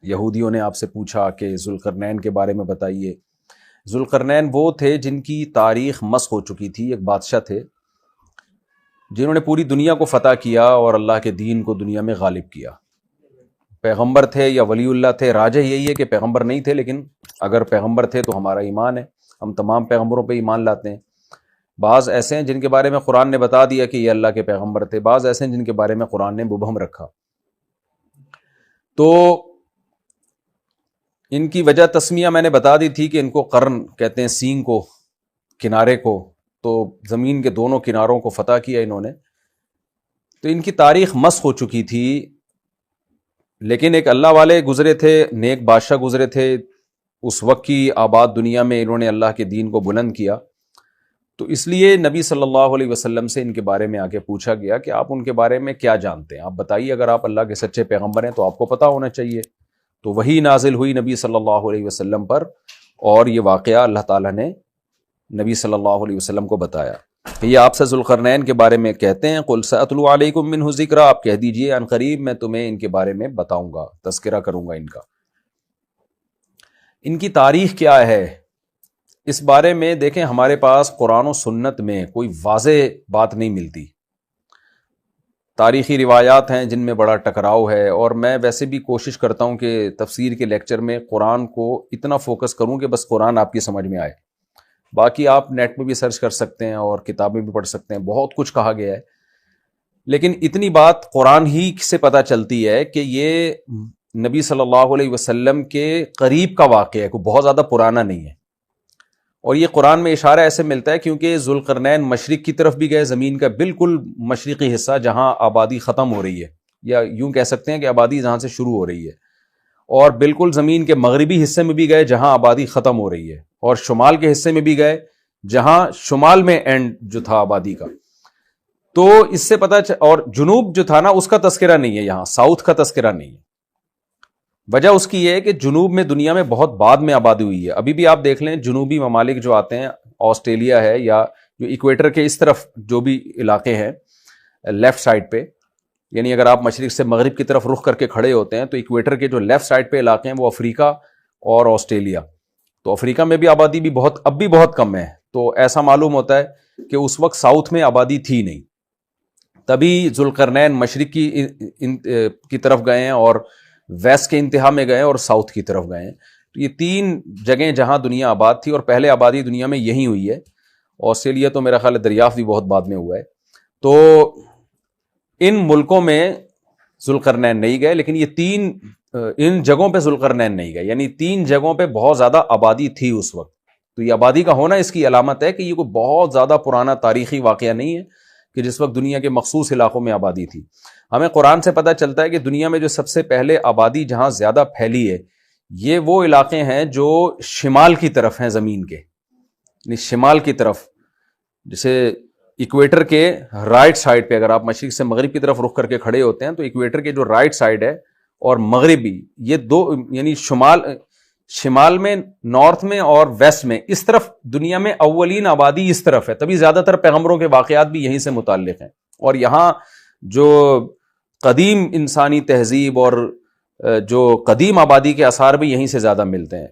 یہودیوں نے آپ سے پوچھا کہ ذوالقرنین کے بارے میں بتائیے۔ ذوالقرنین وہ تھے جن کی تاریخ مسخ ہو چکی تھی، ایک بادشاہ تھے جنہوں نے پوری دنیا کو فتح کیا اور اللہ کے دین کو دنیا میں غالب کیا۔ پیغمبر تھے یا ولی اللہ تھے، راجح یہی ہے کہ پیغمبر نہیں تھے، لیکن اگر پیغمبر تھے تو ہمارا ایمان ہے، ہم تمام پیغمبروں پہ ایمان لاتے ہیں۔ بعض ایسے ہیں جن کے بارے میں قرآن نے بتا دیا کہ یہ اللہ کے پیغمبر تھے، بعض ایسے ہیں جن کے بارے میں قرآن نے مبہم رکھا۔ تو ان کی وجہ تسمیہ میں نے بتا دی تھی کہ ان کو قرن کہتے ہیں، سینگ کو، کنارے کو، تو زمین کے دونوں کناروں کو فتح کیا انہوں نے۔ تو ان کی تاریخ مسخ ہو چکی تھی، لیکن ایک اللہ والے گزرے تھے، نیک بادشاہ گزرے تھے، اس وقت کی آباد دنیا میں انہوں نے اللہ کے دین کو بلند کیا۔ تو اس لیے نبی صلی اللہ علیہ وسلم سے ان کے بارے میں آگے پوچھا گیا کہ آپ ان کے بارے میں کیا جانتے ہیں، آپ بتائیے، اگر آپ اللہ کے سچے پیغمبر ہیں تو آپ کو پتہ ہونا چاہیے۔ تو وہی نازل ہوئی نبی صلی اللہ علیہ وسلم پر، اور یہ واقعہ اللہ تعالیٰ نے نبی صلی اللہ علیہ وسلم کو بتایا کہ یہ آپ سے ذوالقرنین کے بارے میں کہتے ہیں، قل سأتلو علیکم منہ ذکرا، آپ کہہ دیجئے ان قریب میں تمہیں ان کے بارے میں بتاؤں گا، تذکرہ کروں گا ان کا۔ ان کی تاریخ کیا ہے اس بارے میں دیکھیں، ہمارے پاس قرآن و سنت میں کوئی واضح بات نہیں ملتی، تاریخی روایات ہیں جن میں بڑا ٹکراؤ ہے، اور میں ویسے بھی کوشش کرتا ہوں کہ تفسیر کے لیکچر میں قرآن کو اتنا فوکس کروں کہ بس قرآن آپ کی سمجھ میں آئے۔ باقی آپ نیٹ پہ بھی سرچ کر سکتے ہیں اور کتابیں بھی پڑھ سکتے ہیں، بہت کچھ کہا گیا ہے، لیکن اتنی بات قرآن ہی سے پتہ چلتی ہے کہ یہ نبی صلی اللہ علیہ وسلم کے قریب کا واقعہ ہے، کوئی بہت زیادہ پرانا نہیں ہے۔ اور یہ قرآن میں اشارہ ایسے ملتا ہے کیونکہ ذوالقرنین مشرق کی طرف بھی گئے، زمین کا بالکل مشرقی حصہ جہاں آبادی ختم ہو رہی ہے، یا یوں کہہ سکتے ہیں کہ آبادی جہاں سے شروع ہو رہی ہے، اور بالکل زمین کے مغربی حصے میں بھی گئے جہاں آبادی ختم ہو رہی ہے، اور شمال کے حصے میں بھی گئے جہاں شمال میں اینڈ جو تھا آبادی کا۔ تو اس سے پتہ اور جنوب جو تھا نا اس کا تذکرہ نہیں ہے، یہاں ساؤتھ کا تذکرہ نہیں ہے۔ وجہ اس کی یہ ہے کہ جنوب میں دنیا میں بہت بعد میں آبادی ہوئی ہے، ابھی بھی آپ دیکھ لیں جنوبی ممالک جو آتے ہیں، آسٹریلیا ہے یا جو ایکویٹر کے اس طرف جو بھی علاقے ہیں لیفٹ سائڈ پہ، یعنی اگر آپ مشرق سے مغرب کی طرف رخ کر کے کھڑے ہوتے ہیں تو ایکویٹر کے جو لیفٹ سائڈ پہ علاقے ہیں وہ افریقہ اور آسٹریلیا، تو افریقہ میں بھی آبادی بھی اب بھی بہت کم ہے۔ تو ایسا معلوم ہوتا ہے کہ اس وقت ساؤتھ میں آبادی تھی نہیں، تبھی ذوالقرنین مشرق کی طرف گئے ہیں اور ویسٹ کے انتہا میں گئے اور ساؤتھ کی طرف گئے ہیں۔ تو یہ تین جگہیں جہاں دنیا آباد تھی، اور پہلے آبادی دنیا میں یہی ہوئی ہے۔ آسٹریلیا تو میرا خیال ہے دریافت بھی بہت بعد میں ہوا ہے۔ تو ان ملکوں میں ذوالقرنین نہیں گئے، لیکن یہ ان جگہوں پہ ذوالقرنین نہیں گئے، یعنی تین جگہوں پہ بہت زیادہ آبادی تھی اس وقت۔ تو یہ آبادی کا ہونا اس کی علامت ہے کہ یہ کوئی بہت زیادہ پرانا تاریخی واقعہ نہیں ہے کہ جس وقت دنیا کے مخصوص علاقوں میں آبادی تھی۔ ہمیں قرآن سے پتہ چلتا ہے کہ دنیا میں جو سب سے پہلے آبادی جہاں زیادہ پھیلی ہے یہ وہ علاقے ہیں جو شمال کی طرف ہیں زمین کے، یعنی شمال کی طرف، جیسے ایکویٹر کے رائٹ سائڈ پہ، اگر آپ مشرق سے مغرب کی طرف رخ کر کے کھڑے ہوتے ہیں تو ایکویٹر کے جو رائٹ سائڈ ہے اور مغربی، یہ دو، یعنی شمال میں، نارتھ میں اور ویسٹ میں، اس طرف دنیا میں اولین آبادی اس طرف ہے، تبھی زیادہ تر پیغمبروں کے واقعات بھی یہیں سے متعلق ہیں، اور یہاں جو قدیم انسانی تہذیب اور جو قدیم آبادی کے آثار بھی یہیں سے زیادہ ملتے ہیں۔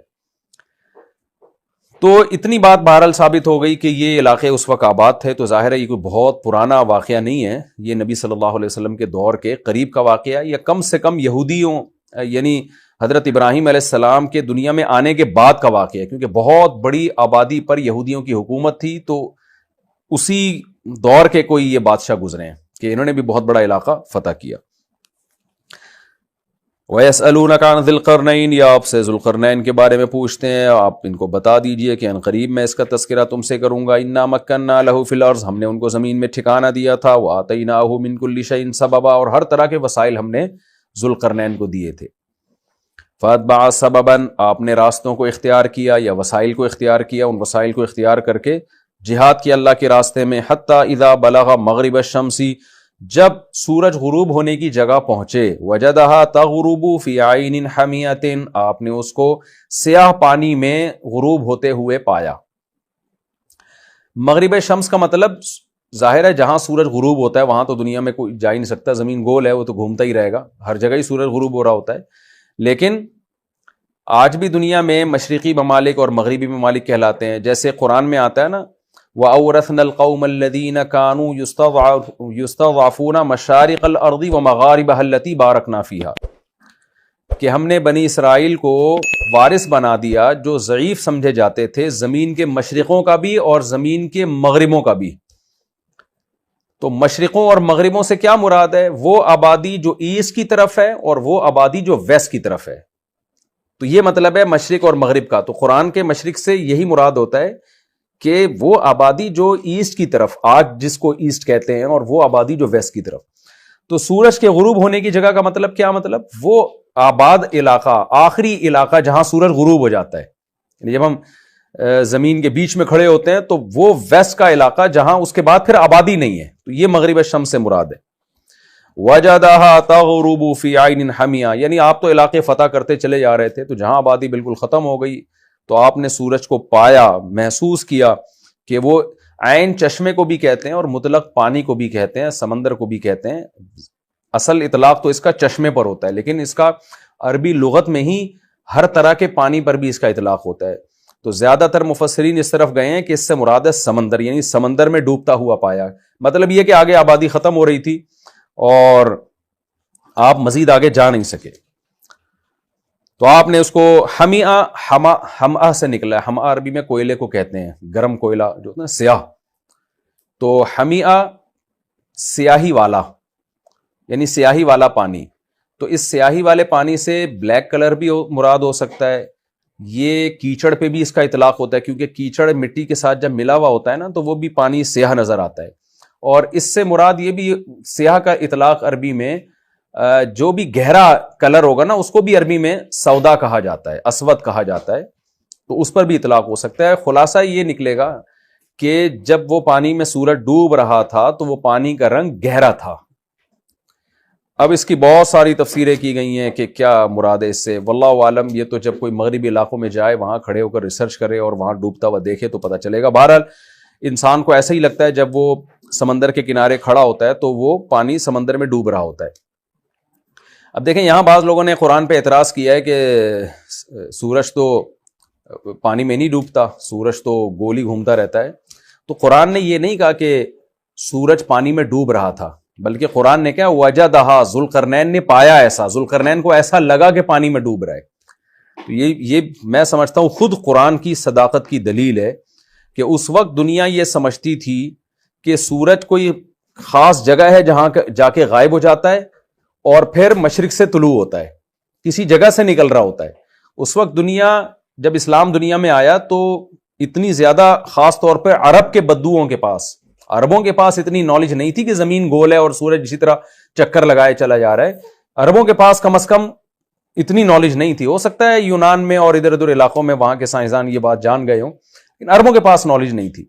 تو اتنی بات بہرحال ثابت ہو گئی کہ یہ علاقے اس وقت آباد تھے، تو ظاہر ہے یہ کوئی بہت پرانا واقعہ نہیں ہے، یہ نبی صلی اللہ علیہ وسلم کے دور کے قریب کا واقعہ ہے، یا کم سے کم یہودیوں یعنی حضرت ابراہیم علیہ السلام کے دنیا میں آنے کے بعد کا واقعہ ہے، کیونکہ بہت بڑی آبادی پر یہودیوں کی حکومت تھی، تو اسی دور کے کوئی یہ بادشاہ گزرے ہیں کہ انہوں نے بھی بہت بڑا علاقہ فتح کیا۔ وَيَسْأَلُونَكَ عَنْ ذِي الْقَرْنَيْنِ، یا آپ سے ذوالقرنین کے بارے میں پوچھتے ہیں، آپ ان کو بتا دیجئے کہ ان قریب میں اس کا تذکرہ تم سے کروں گا۔ اِنَّا مَكَّنَّا لَهُ فِي الْأَرْضِ، ہم نے ان کو زمین میں ٹھکانہ دیا تھا، وَآتَيْنَاهُ مِنْ كُلِّ شَيْءٍ سَبَبًا، اور ہر طرح کے وسائل ہم نے ذوالقرنین کو دیے تھے۔ فَأَتْبَعَ سَبَبًا، آپ نے راستوں کو اختیار کیا یا وسائل کو اختیار کیا، ان وسائل کو اختیار کر کے جہاد کیا اللہ کے راستے میں، حتیٰ اذا بلغ مغرب الشمس، جب سورج غروب ہونے کی جگہ پہنچے، وجدہا تغرب فی عین حمیۃ، آپ نے اس کو سیاہ پانی میں غروب ہوتے ہوئے پایا۔ مغرب شمس کا مطلب ظاہر ہے جہاں سورج غروب ہوتا ہے وہاں تو دنیا میں کوئی جا ہی نہیں سکتا، زمین گول ہے، وہ تو گھومتا ہی رہے گا، ہر جگہ ہی سورج غروب ہو رہا ہوتا ہے، لیکن آج بھی دنیا میں مشرقی ممالک اور مغربی ممالک کہلاتے ہیں. جیسے قرآن میں آتا ہے نا وَأَوْرَثْنَا الْقَوْمَ الَّذِينَ كَانُوا يُسْتَضْعَفُونَ مَشَارِقَ الْأَرْضِ وَمَغَارِبَهَا الَّتِي بَارَكْنَا فِيهَا، کہ ہم نے بنی اسرائیل کو وارث بنا دیا جو ضعیف سمجھے جاتے تھے زمین کے مشرقوں کا بھی اور زمین کے مغربوں کا بھی. تو مشرقوں اور مغربوں سے کیا مراد ہے؟ وہ آبادی جو ایسٹ کی طرف ہے اور وہ آبادی جو ویسٹ کی طرف ہے. تو یہ مطلب ہے مشرق اور مغرب کا. تو قرآن کے مشرق سے یہی مراد ہوتا ہے کہ وہ آبادی جو ایسٹ کی طرف، آج جس کو ایسٹ کہتے ہیں، اور وہ آبادی جو ویسٹ کی طرف. تو سورج کے غروب ہونے کی جگہ کا مطلب کیا؟ مطلب وہ آباد علاقہ، آخری علاقہ جہاں سورج غروب ہو جاتا ہے. یعنی جب ہم زمین کے بیچ میں کھڑے ہوتے ہیں تو وہ ویسٹ کا علاقہ جہاں اس کے بعد پھر آبادی نہیں ہے. تو یہ مغرب الشمس سے مراد ہے. وَجَدَهَا تَغْرُبُ فِي عَيْنٍ حَمِيَةٍ، یعنی آپ تو علاقے فتح کرتے چلے جا رہے تھے تو جہاں آبادی بالکل ختم ہو گئی تو آپ نے سورج کو پایا، محسوس کیا کہ وہ عین چشمے کو بھی کہتے ہیں اور مطلق پانی کو بھی کہتے ہیں، سمندر کو بھی کہتے ہیں. اصل اطلاق تو اس کا چشمے پر ہوتا ہے، لیکن اس کا عربی لغت میں ہی ہر طرح کے پانی پر بھی اس کا اطلاق ہوتا ہے. تو زیادہ تر مفسرین اس طرف گئے ہیں کہ اس سے مراد ہے سمندر، یعنی سمندر میں ڈوبتا ہوا پایا. مطلب یہ کہ آگے آبادی ختم ہو رہی تھی اور آپ مزید آگے جا نہیں سکے. تو آپ نے اس کو ہمہ سے نکلا ہے. ہمہ عربی میں کوئلے کو کہتے ہیں، گرم کوئلہ جو ہوتا ہے سیاہ. تو ہمیہ سیاہی والا، یعنی سیاہی والا پانی. تو اس سیاہی والے پانی سے بلیک کلر بھی مراد ہو سکتا ہے. یہ کیچڑ پہ بھی اس کا اطلاق ہوتا ہے، کیونکہ کیچڑ مٹی کے ساتھ جب ملا ہوا ہوتا ہے نا تو وہ بھی پانی سیاہ نظر آتا ہے. اور اس سے مراد یہ بھی، سیاہ کا اطلاق عربی میں جو بھی گہرا کلر ہوگا نا اس کو بھی عربی میں سودا کہا جاتا ہے، اسود کہا جاتا ہے. تو اس پر بھی اطلاق ہو سکتا ہے. خلاصہ یہ نکلے گا کہ جب وہ پانی میں سورج ڈوب رہا تھا تو وہ پانی کا رنگ گہرا تھا. اب اس کی بہت ساری تفسیریں کی گئی ہیں کہ کیا مراد ہے اس سے. واللہ عالم، یہ تو جب کوئی مغربی علاقوں میں جائے، وہاں کھڑے ہو کر ریسرچ کرے اور وہاں ڈوبتا ہوا دیکھے تو پتہ چلے گا. بہرحال انسان کو ایسا ہی لگتا ہے جب وہ سمندر کے کنارے کھڑا ہوتا ہے تو وہ پانی سمندر میں ڈوب رہا ہوتا ہے. اب دیکھیں یہاں بعض لوگوں نے قرآن پہ اعتراض کیا ہے کہ سورج تو پانی میں نہیں ڈوبتا، سورج تو گول ہی گھومتا رہتا ہے. تو قرآن نے یہ نہیں کہا کہ سورج پانی میں ڈوب رہا تھا، بلکہ قرآن نے کیا وجدہا، ذوالقرنین نے پایا ایسا، ذوالقرنین کو ایسا لگا کہ پانی میں ڈوب رہا ہے. تو یہ میں سمجھتا ہوں خود قرآن کی صداقت کی دلیل ہے کہ اس وقت دنیا یہ سمجھتی تھی کہ سورج کوئی خاص جگہ ہے جہاں جا کے غائب ہو جاتا ہے اور پھر مشرق سے طلوع ہوتا ہے، کسی جگہ سے نکل رہا ہوتا ہے. اس وقت دنیا، جب اسلام دنیا میں آیا تو اتنی زیادہ، خاص طور پہ عرب کے بدوؤں کے پاس، عربوں کے پاس اتنی نالج نہیں تھی کہ زمین گول ہے اور سورج اسی طرح چکر لگائے چلا جا رہا ہے. عربوں کے پاس کم از کم اتنی نالج نہیں تھی. ہو سکتا ہے یونان میں اور ادھر ادھر علاقوں میں وہاں کے سائنسدان یہ بات جان گئے ہوں، لیکن عربوں کے پاس نالج نہیں تھی.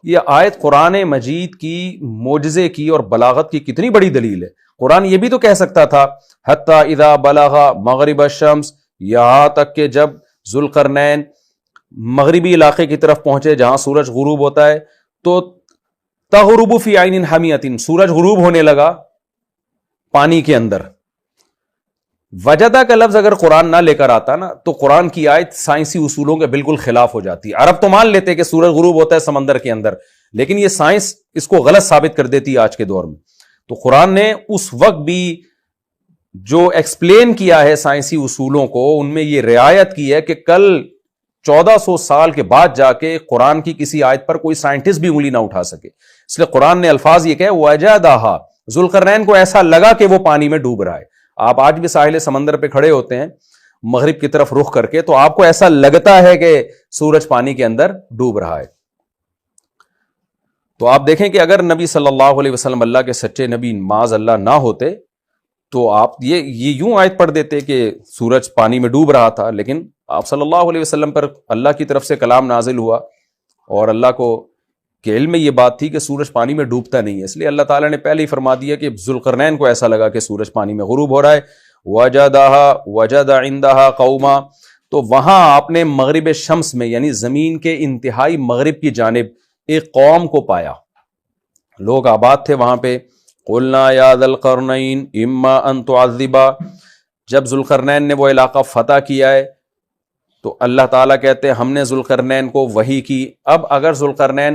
یہ آیت قرآن مجید کی معجزے کی اور بلاغت کی کتنی بڑی دلیل ہے. قرآن یہ بھی تو کہہ سکتا تھا حتی اذا بلغ مغرب الشمس، یہاں تک کہ جب ذوالقرنین مغربی علاقے کی طرف پہنچے جہاں سورج غروب ہوتا ہے تو تغرب فی عین حمیۃ، سورج غروب ہونے لگا پانی کے اندر. وجدہ کا لفظ اگر قرآن نہ لے کر آتا نا تو قرآن کی آیت سائنسی اصولوں کے بالکل خلاف ہو جاتی. عرب تو مان لیتے کہ سورج غروب ہوتا ہے سمندر کے اندر، لیکن یہ سائنس اس کو غلط ثابت کر دیتی آج کے دور میں. تو قرآن نے اس وقت بھی جو ایکسپلین کیا ہے سائنسی اصولوں کو، ان میں یہ رعایت کی ہے کہ کل 1400 سال کے بعد جا کے قرآن کی کسی آیت پر کوئی سائنٹسٹ بھی انگلی نہ اٹھا سکے. اس لیے قرآن نے الفاظ یہ کہے وجدہا، ذوالقرنین کو ایسا لگا کہ وہ پانی میں ڈوب رہا ہے. آپ آج بھی ساحل سمندر پہ کھڑے ہوتے ہیں مغرب کی طرف رخ کر کے تو آپ کو ایسا لگتا ہے کہ سورج پانی کے اندر ڈوب رہا ہے. تو آپ دیکھیں کہ اگر نبی صلی اللہ علیہ وسلم اللہ کے سچے نبی معاذ اللہ نہ ہوتے تو آپ یہ یوں آیت پڑھ دیتے کہ سورج پانی میں ڈوب رہا تھا، لیکن آپ صلی اللہ علیہ وسلم پر اللہ کی طرف سے کلام نازل ہوا اور اللہ کو کے علم میں یہ بات تھی کہ سورج پانی میں ڈوبتا نہیں ہے. اس لیے اللہ تعالیٰ نے پہلے ہی فرما دیا کہ ذوالقرنین کو ایسا لگا کہ سورج پانی میں غروب ہو رہا ہے. وجد عندها قوما، تو وہاں آپ نے مغرب شمس میں یعنی زمین کے انتہائی مغرب کی جانب ایک قوم کو پایا، لوگ آباد تھے وہاں پہ. قلنا یا ذا القرنین اما ان تعذبا، جب ذوالقرنین نے وہ علاقہ فتح کیا ہے تو اللہ تعالیٰ کہتے ہیں ہم نے ذوالقرنین کو وحی کی. اب اگر ذوالقرنین